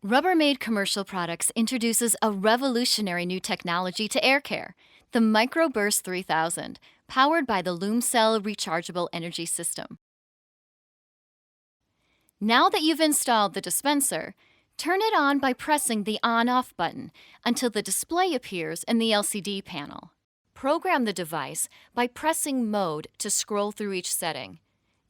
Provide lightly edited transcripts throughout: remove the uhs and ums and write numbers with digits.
Rubbermaid Commercial Products introduces a revolutionary new technology to air care, the Microburst 3000, powered by the LumeCel rechargeable energy system. Now that you've installed the dispenser, turn it on by pressing the on-off button until the display appears in the LCD panel. Program the device by pressing Mode to scroll through each setting.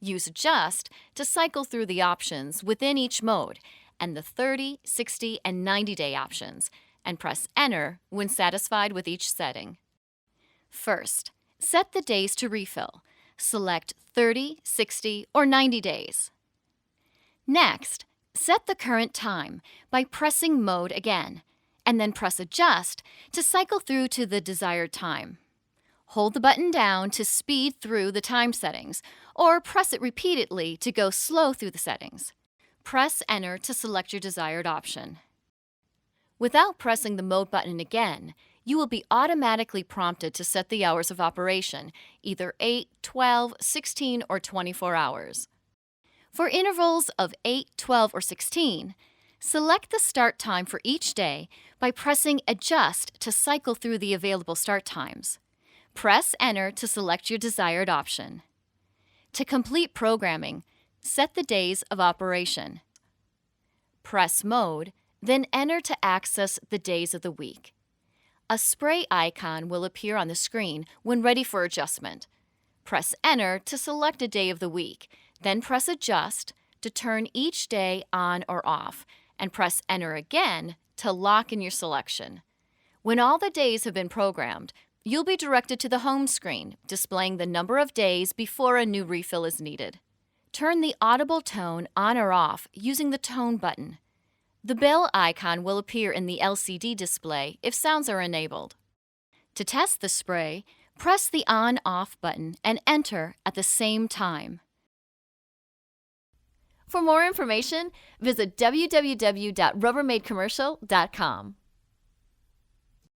Use Adjust to cycle through the options within each mode and the 30, 60, and 90-day options, and press Enter when satisfied with each setting. First, set the days to refill. Select 30, 60, or 90 days. Next, set the current time by pressing Mode again, and then press Adjust to cycle through to the desired time. Hold the button down to speed through the time settings, or press it repeatedly to go slow through the settings. Press Enter to select your desired option. Without pressing the Mode button again, you will be automatically prompted to set the hours of operation, either 8, 12, 16, or 24 hours. For intervals of 8, 12, or 16, select the start time for each day by pressing Adjust to cycle through the available start times. Press Enter to select your desired option. To complete programming, set the days of operation. Press Mode, then Enter to access the days of the week. A spray icon will appear on the screen when ready for adjustment. Press Enter to select a day of the week, then press Adjust to turn each day on or off, and press Enter again to lock in your selection. When all the days have been programmed, you'll be directed to the home screen, displaying the number of days before a new refill is needed. Turn the audible tone on or off using the tone button. The bell icon will appear in the LCD display if sounds are enabled. To test the spray, press the on-off button and enter at the same time. For more information, visit www.rubbermaidcommercial.com.